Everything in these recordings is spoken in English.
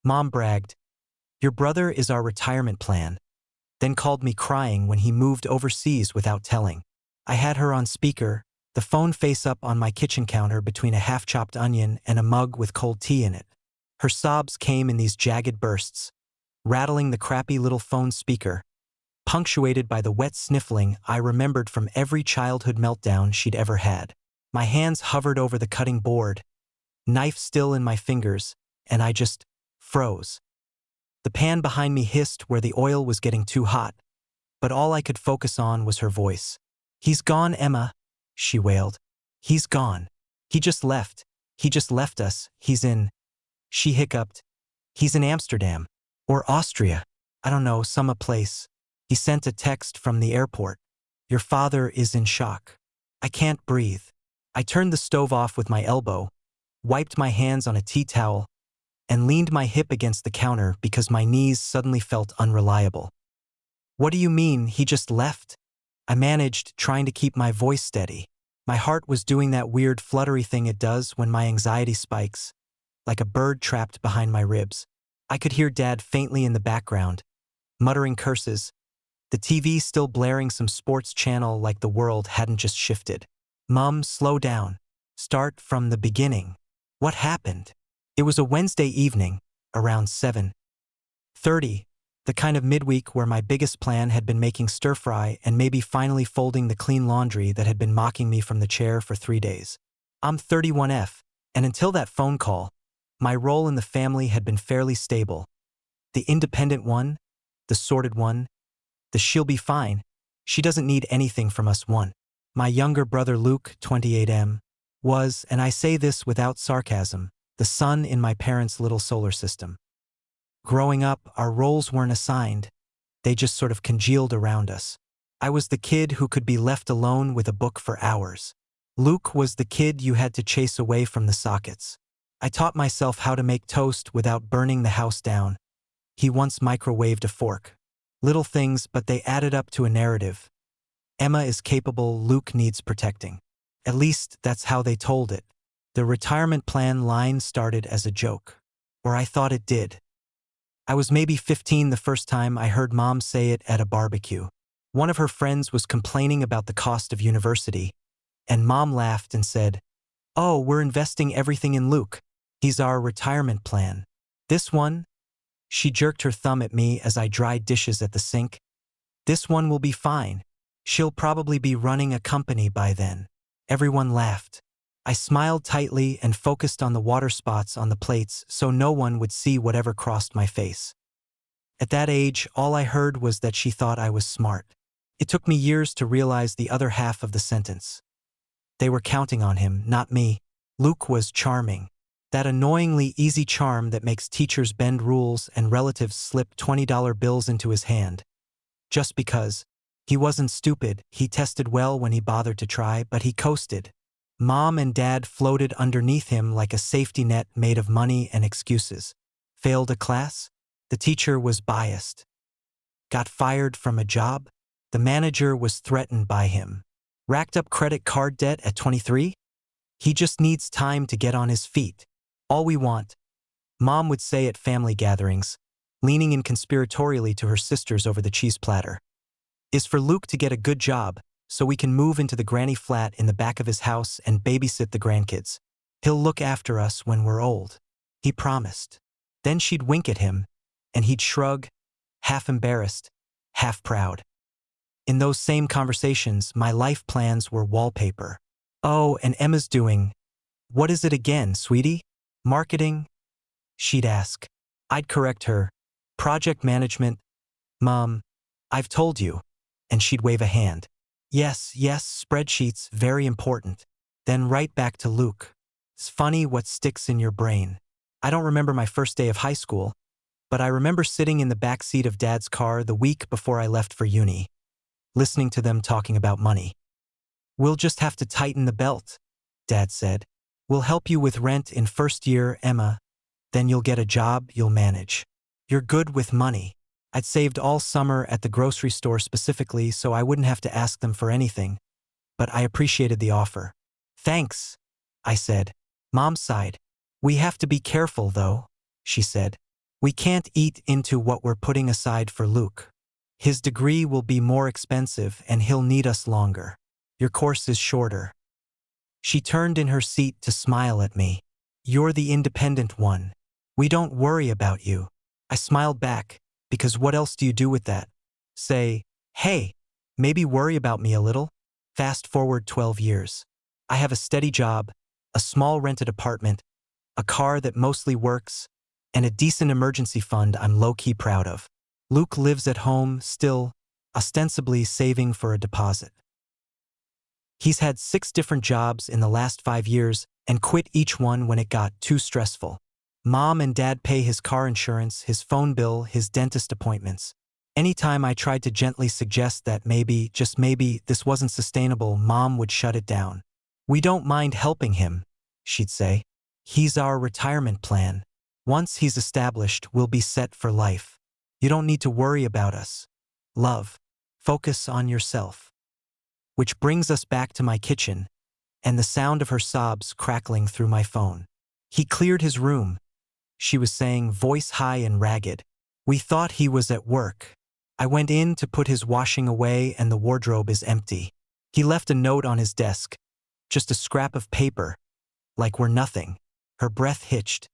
Mom bragged, "Your brother is our retirement plan," then called me crying when he moved overseas without telling. I had her on speaker, the phone face up on my kitchen counter between a half-chopped onion and a mug with cold tea in it. Her sobs came in these jagged bursts, rattling the crappy little phone speaker, punctuated by the wet sniffling I remembered from every childhood meltdown she'd ever had. My hands hovered over the cutting board, knife still in my fingers, and I just froze. The pan behind me hissed where the oil was getting too hot, but all I could focus on was her voice. "He's gone, Emma," she wailed. "He's gone. He just left. He just left us. He's in..." She hiccuped. "He's in Amsterdam. Or Austria. I don't know, some place. He sent a text from the airport. Your father is in shock. I can't breathe." I turned the stove off with my elbow, wiped my hands on a tea towel, and leaned my hip against the counter because my knees suddenly felt unreliable. "What do you mean, he just left?" I managed, trying to keep my voice steady. My heart was doing that weird fluttery thing it does when my anxiety spikes, like a bird trapped behind my ribs. I could hear Dad faintly in the background, muttering curses, the TV still blaring some sports channel like the world hadn't just shifted. "Mum, slow down. Start from the beginning. What happened?" It was a Wednesday evening, around 7:30, the kind of midweek where my biggest plan had been making stir-fry and maybe finally folding the clean laundry that had been mocking me from the chair for 3 days. I'm 31F, and until that phone call, my role in the family had been fairly stable. The independent one, the sorted one, the she'll be fine, she doesn't need anything from us one. My younger brother Luke, 28M, was, and I say this without sarcasm, the sun in my parents' little solar system. Growing up, our roles weren't assigned. They just sort of congealed around us. I was the kid who could be left alone with a book for hours. Luke was the kid you had to chase away from the sockets. I taught myself how to make toast without burning the house down. He once microwaved a fork. Little things, but they added up to a narrative. Emma is capable, Luke needs protecting. At least that's how they told it. The retirement plan line started as a joke. Or I thought it did. I was maybe 15 the first time I heard Mom say it at a barbecue. One of her friends was complaining about the cost of university, and Mom laughed and said, "Oh, we're investing everything in Luke. He's our retirement plan. This one?" She jerked her thumb at me as I dried dishes at the sink. "This one will be fine. She'll probably be running a company by then." Everyone laughed. I smiled tightly and focused on the water spots on the plates so no one would see whatever crossed my face. At that age, all I heard was that she thought I was smart. It took me years to realize the other half of the sentence. They were counting on him, not me. Luke was charming. That annoyingly easy charm that makes teachers bend rules and relatives slip $20 bills into his hand. Just because. He wasn't stupid, he tested well when he bothered to try, but he coasted. Mom and Dad floated underneath him like a safety net made of money and excuses. Failed a class? The teacher was biased. Got fired from a job? The manager was threatened by him. Racked up credit card debt at 23? He just needs time to get on his feet. All we want, Mom would say at family gatherings, leaning in conspiratorially to her sisters over the cheese platter, is for Luke to get a good job so we can move into the granny flat in the back of his house and babysit the grandkids. He'll look after us when we're old. He promised. Then she'd wink at him, and he'd shrug, half embarrassed, half proud. In those same conversations, my life plans were wallpaper. "Oh, and Emma's doing, what is it again, sweetie? Marketing?" She'd ask. I'd correct her. "Project management." "Mom, I've told you." And she'd wave a hand. Yes, spreadsheets, very important." Then right back to Luke. It's funny what sticks in your brain. I don't remember my first day of high school, but I remember sitting in the back seat of Dad's car the week before I left for uni, listening to them talking about money. "We'll just have to tighten the belt," Dad said. "We'll help you with rent in first year, Emma. Then you'll get a job, you'll manage. You're good with money." I'd saved all summer at the grocery store specifically so I wouldn't have to ask them for anything, but I appreciated the offer. "Thanks," I said. Mom sighed. "We have to be careful, though," she said. We can't eat into what we're putting aside for Luke. His degree will be more expensive and he'll need us longer. Your course is shorter. She turned in her seat to smile at me. You're the independent one. We don't worry about you. I smiled back, because what else do you do with that? Say, hey, maybe worry about me a little? Fast forward 12 years. I have a steady job, a small rented apartment, a car that mostly works, and a decent emergency fund I'm low-key proud of. Luke lives at home, still, ostensibly saving for a deposit. He's had 6 different jobs in the last 5 years and quit each one when it got too stressful. Mom and Dad pay his car insurance, his phone bill, his dentist appointments. Anytime I tried to gently suggest that maybe, just maybe, this wasn't sustainable, Mom would shut it down. We don't mind helping him, she'd say. He's our retirement plan. Once he's established, we'll be set for life. You don't need to worry about us. Love. Focus on yourself. Which brings us back to my kitchen, and the sound of her sobs crackling through my phone. He cleared his room, she was saying, voice high and ragged. We thought he was at work. I went in to put his washing away and the wardrobe is empty. He left a note on his desk, just a scrap of paper, like we're nothing. Her breath hitched.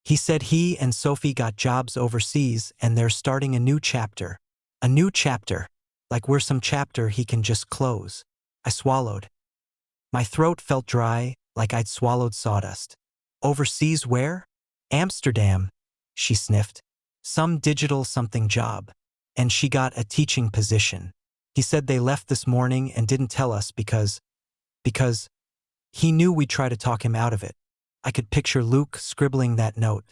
He said he and Sophie got jobs overseas and they're starting a new chapter. A new chapter, like we're some chapter he can just close. I swallowed. My throat felt dry, like I'd swallowed sawdust. Overseas where? Amsterdam, she sniffed. Some digital something job. And she got a teaching position. He said they left this morning and didn't tell us because he knew we'd try to talk him out of it. I could picture Luke scribbling that note,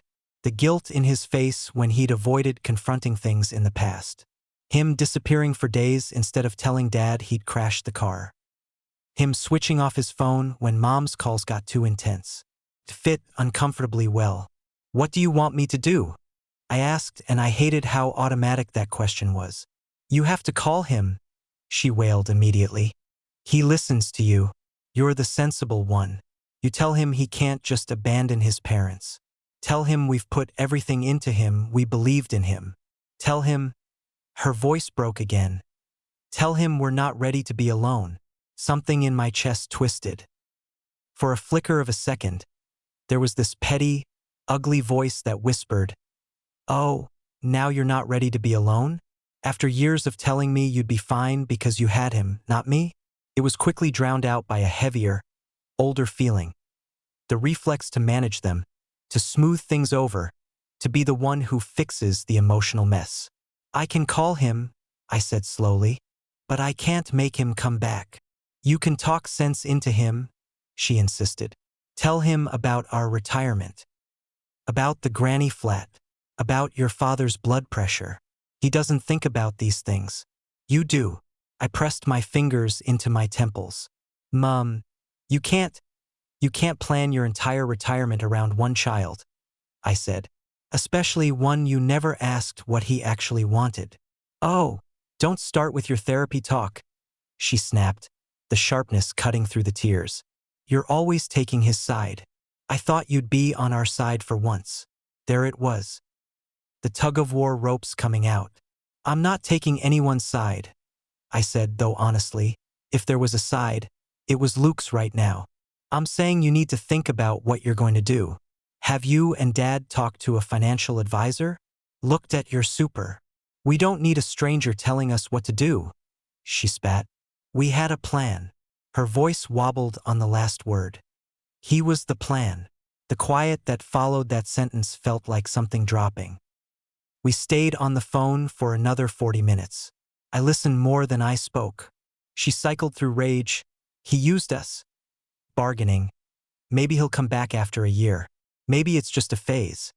the guilt in his face when he'd avoided confronting things in the past. Him disappearing for days instead of telling Dad he'd crashed the car. Him switching off his phone when Mom's calls got too intense. It fit uncomfortably well. What do you want me to do? I asked, and I hated how automatic that question was. You have to call him, she wailed immediately. He listens to you. You're the sensible one. You tell him he can't just abandon his parents. Tell him we've put everything into him, we believed in him. Tell him, her voice broke again. Tell him we're not ready to be alone. Something in my chest twisted. For a flicker of a second, there was this petty, ugly voice that whispered, oh, now you're not ready to be alone? After years of telling me you'd be fine because you had him, not me? It was quickly drowned out by a heavier, older feeling. The reflex to manage them, to smooth things over, to be the one who fixes the emotional mess. I can call him, I said slowly, but I can't make him come back. You can talk sense into him, she insisted. Tell him about our retirement. About the granny flat. About your father's blood pressure. He doesn't think about these things. You do. I pressed my fingers into my temples. Mom, you can't plan your entire retirement around one child, I said. Especially one you never asked what he actually wanted. Oh, don't start with your therapy talk, she snapped, the sharpness cutting through the tears. You're always taking his side. I thought you'd be on our side for once. There it was. The tug-of-war ropes coming out. I'm not taking anyone's side, I said, though honestly, if there was a side, it was Luke's right now. I'm saying you need to think about what you're going to do. Have you and Dad talked to a financial advisor? Looked at your super. We don't need a stranger telling us what to do, she spat. We had a plan. Her voice wobbled on the last word. He was the plan. The quiet that followed that sentence felt like something dropping. We stayed on the phone for another 40 minutes. I listened more than I spoke. She cycled through rage. He used us. Bargaining. Maybe he'll come back after a year. Maybe it's just a phase.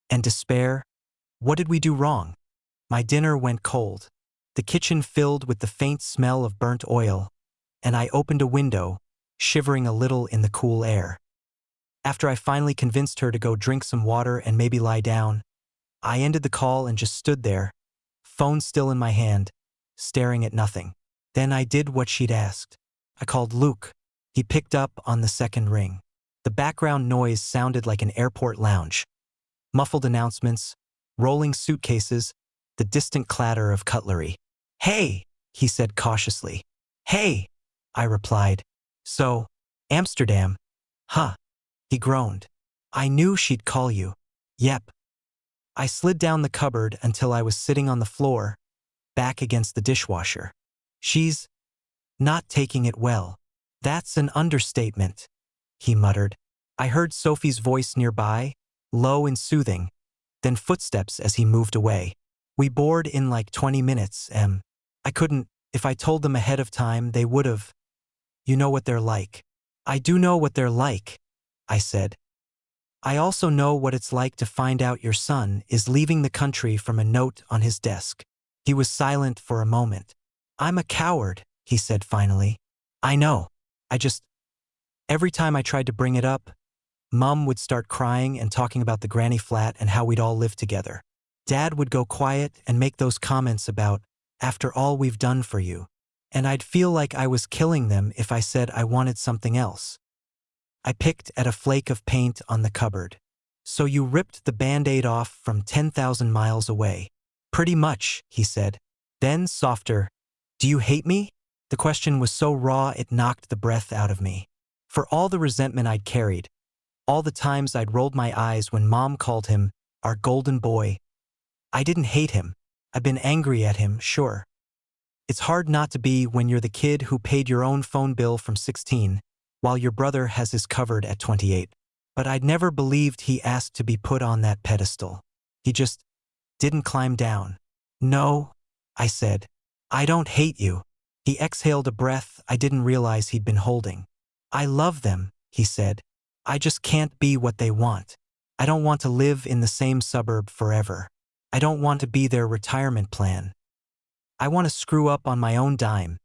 And despair. What did we do wrong? My dinner went cold. The kitchen filled with the faint smell of burnt oil, and I opened a window, shivering a little in the cool air. After I finally convinced her to go drink some water and maybe lie down, I ended the call and just stood there, phone still in my hand, staring at nothing. Then I did what she'd asked. I called Luke. He picked up on the second ring. The background noise sounded like an airport lounge. muffled announcements, rolling suitcases, the distant clatter of cutlery. "Hey," he said cautiously. "Hey," I replied. "So, Amsterdam, huh?" He groaned. "I knew she'd call you." "Yep." I slid down the cupboard until I was sitting on the floor, back against the dishwasher. "She's not taking it well." "That's an understatement," he muttered. I heard Sophie's voice nearby, low and soothing, then footsteps as he moved away. "We bored in like 20 minutes, Em. I couldn't, if I told them ahead of time, they would've. You know what they're like." "I do know what they're like," I said. "I also know what it's like to find out your son is leaving the country from a note on his desk." He was silent for a moment. "I'm a coward," he said finally. "I know. Every time I tried to bring it up, Mum would start crying and talking about the granny flat and how we'd all live together. Dad would go quiet and make those comments about, after all we've done for you. And I'd feel like I was killing them if I said I wanted something else." I picked at a flake of paint on the cupboard. "So you ripped the Band-Aid off from 10,000 miles away." "Pretty much," he said. Then, softer, "Do you hate me?" The question was so raw it knocked the breath out of me. For all the resentment I'd carried, all the times I'd rolled my eyes when Mom called him our golden boy, I didn't hate him. I've been angry at him, sure. It's hard not to be when you're the kid who paid your own phone bill from 16, while your brother has his covered at 28. But I'd never believed he asked to be put on that pedestal. He just didn't climb down. "No," I said. "I don't hate you." He exhaled a breath I didn't realize he'd been holding. "I love them," he said. "I just can't be what they want. I don't want to live in the same suburb forever. I don't want to be their retirement plan. I want to screw up on my own dime,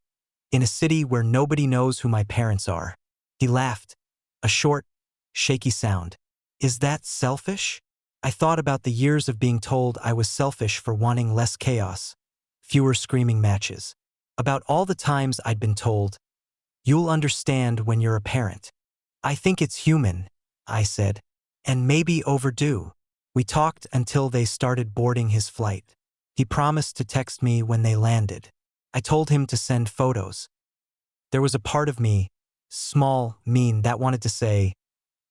in a city where nobody knows who my parents are." He laughed, a short, shaky sound. "Is that selfish?" I thought about the years of being told I was selfish for wanting less chaos, fewer screaming matches. About all the times I'd been told, "You'll understand when you're a parent." "I think it's human," I said, "and maybe overdue." We talked until they started boarding his flight. He promised to text me when they landed. I told him to send photos. There was a part of me, small, mean, that wanted to say,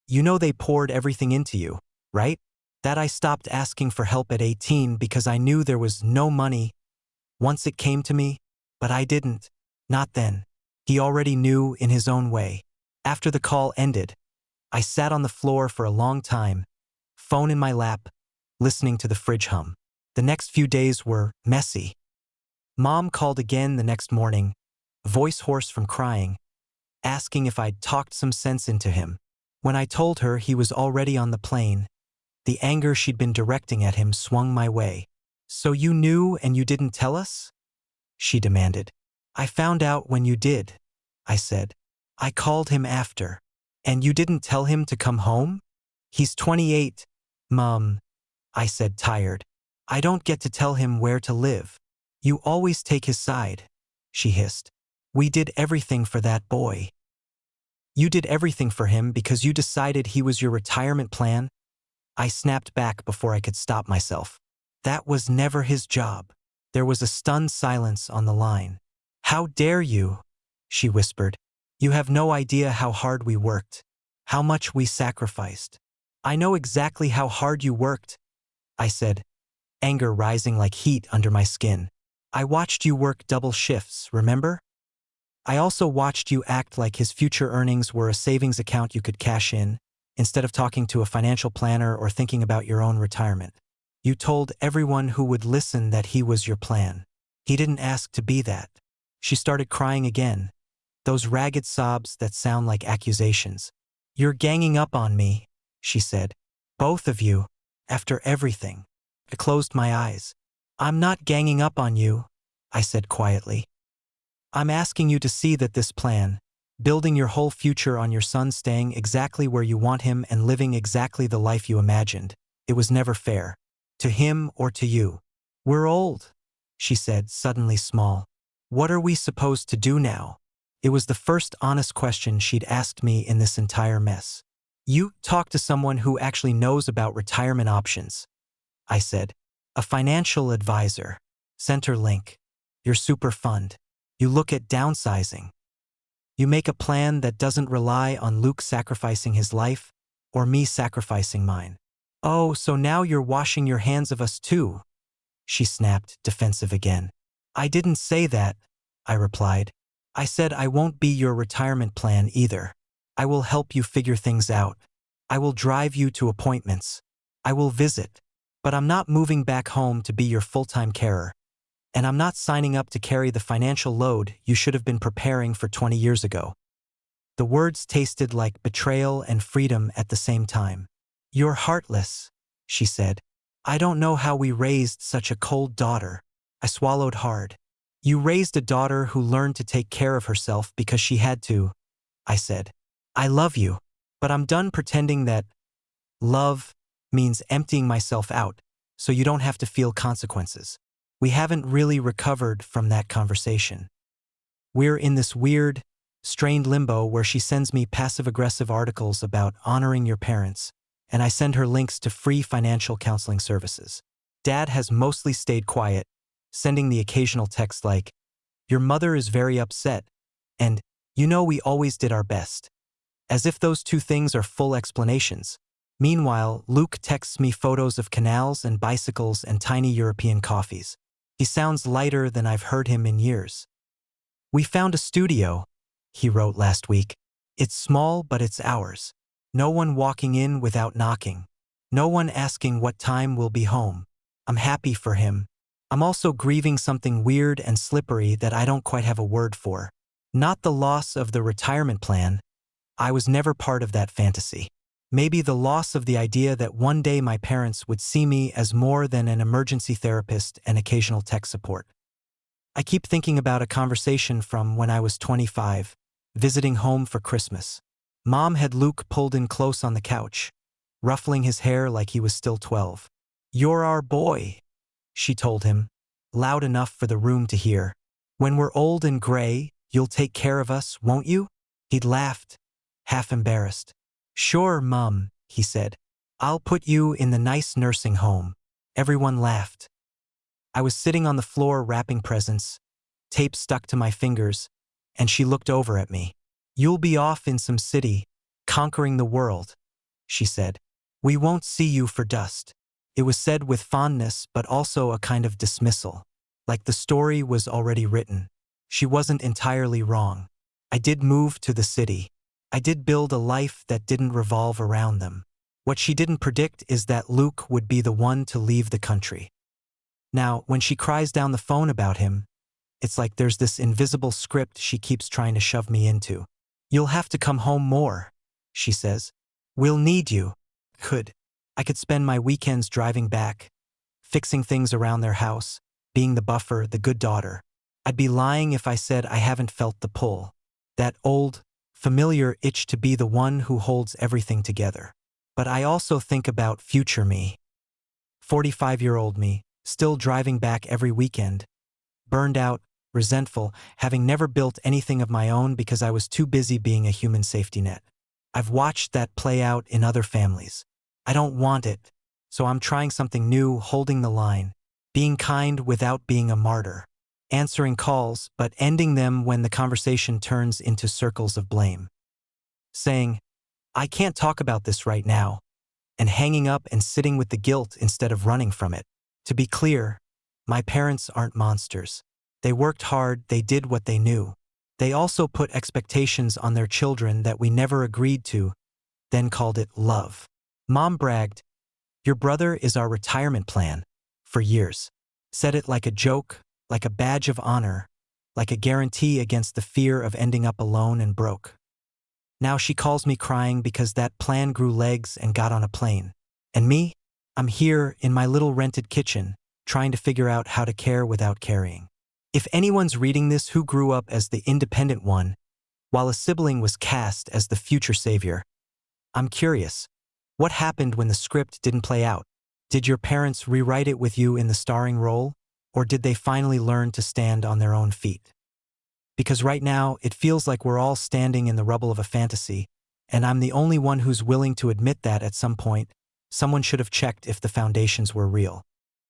"You know they poured everything into you, right?" That I stopped asking for help at 18 because I knew there was no money once it came to me, but I didn't. Not then. He already knew in his own way. After the call ended, I sat on the floor for a long time, phone in my lap, listening to the fridge hum. The next few days were messy. Mom called again the next morning, voice hoarse from crying, asking if I'd talked some sense into him. When I told her he was already on the plane, the anger she'd been directing at him swung my way. "So you knew and you didn't tell us?" she demanded. "I found out when you did," I said. "I called him after." "And you didn't tell him to come home?" "He's 28, Mom," I said, tired. "I don't get to tell him where to live." "You always take his side," she hissed. "We did everything for that boy." "You did everything for him because you decided he was your retirement plan?" I snapped back before I could stop myself. "That was never his job." There was a stunned silence on the line. "How dare you?" she whispered. "You have no idea how hard we worked, how much we sacrificed." "I know exactly how hard you worked," I said, anger rising like heat under my skin. "I watched you work double shifts, remember? I also watched you act like his future earnings were a savings account you could cash in, instead of talking to a financial planner or thinking about your own retirement. You told everyone who would listen that he was your plan. He didn't ask to be that." She started crying again, those ragged sobs that sound like accusations. "You're ganging up on me," she said. "Both of you, after everything." I closed my eyes. "I'm not ganging up on you," I said quietly. "I'm asking you to see that this plan, building your whole future on your son staying exactly where you want him and living exactly the life you imagined, it was never fair. To him or to you. We're old," she said, suddenly small. "What are we supposed to do now?" It was the first honest question she'd asked me in this entire mess. You talk to someone who actually knows about retirement options, I said. A financial advisor. Center link. Your super fund. You look at downsizing. You make a plan that doesn't rely on Luke sacrificing his life or me sacrificing mine. Oh, so now you're washing your hands of us too, she snapped, defensive again. I didn't say that, I replied. I said I won't be your retirement plan either. I will help you figure things out. I will drive you to appointments. I will visit. But I'm not moving back home to be your full-time carer. And I'm not signing up to carry the financial load you should have been preparing for 20 years ago. The words tasted like betrayal and freedom at the same time. You're heartless, she said. I don't know how we raised such a cold daughter. I swallowed hard. You raised a daughter who learned to take care of herself because she had to, I said. I love you, but I'm done pretending that love means emptying myself out so you don't have to feel consequences. We haven't really recovered from that conversation. We're in this weird, strained limbo where she sends me passive-aggressive articles about honoring your parents, and I send her links to free financial counseling services. Dad has mostly stayed quiet, sending the occasional text like, "Your mother is very upset," and "You know we always did our best." As if those two things are full explanations. Meanwhile, Luke texts me photos of canals and bicycles and tiny European coffees. He sounds lighter than I've heard him in years. We found a studio, he wrote last week. It's small, but it's ours. No one walking in without knocking. No one asking what time we'll be home. I'm happy for him. I'm also grieving something weird and slippery that I don't quite have a word for. Not the loss of the retirement plan. I was never part of that fantasy. Maybe the loss of the idea that one day my parents would see me as more than an emergency therapist and occasional tech support. I keep thinking about a conversation from when I was 25, visiting home for Christmas. Mom had Luke pulled in close on the couch, ruffling his hair like he was still 12. "You're our boy," she told him, loud enough for the room to hear. "When we're old and gray, you'll take care of us, won't you?" He'd laughed, half embarrassed. "Sure, Mum," he said. "I'll put you in the nice nursing home." Everyone laughed. I was sitting on the floor wrapping presents, tape stuck to my fingers, and she looked over at me. "You'll be off in some city, conquering the world," she said. "We won't see you for dust." It was said with fondness but also a kind of dismissal, like the story was already written. She wasn't entirely wrong. I did move to the city. I did build a life that didn't revolve around them. What she didn't predict is that Luke would be the one to leave the country. Now, when she cries down the phone about him, it's like there's this invisible script she keeps trying to shove me into. "You'll have to come home more," she says. "We'll need you." I could spend my weekends driving back, fixing things around their house, being the buffer, the good daughter. I'd be lying if I said I haven't felt the pull. That old, familiar itch to be the one who holds everything together. But I also think about future me. 45-year-old me, still driving back every weekend. Burned out, resentful, having never built anything of my own because I was too busy being a human safety net. I've watched that play out in other families. I don't want it, so I'm trying something new, holding the line. Being kind without being a martyr. Answering calls, but ending them when the conversation turns into circles of blame. Saying, "I can't talk about this right now," and hanging up and sitting with the guilt instead of running from it. To be clear, my parents aren't monsters. They worked hard, they did what they knew. They also put expectations on their children that we never agreed to, then called it love. Mom bragged, "Your brother is our retirement plan," for years. Said it like a joke, like a badge of honor, like a guarantee against the fear of ending up alone and broke. Now she calls me crying because that plan grew legs and got on a plane. And me? I'm here in my little rented kitchen, trying to figure out how to care without carrying. If anyone's reading this who grew up as the independent one, while a sibling was cast as the future savior, I'm curious. What happened when the script didn't play out? Did your parents rewrite it with you in the starring role? Or did they finally learn to stand on their own feet? Because right now, it feels like we're all standing in the rubble of a fantasy, And I'm the only one who's willing to admit that at some point, someone should have checked if the foundations were real.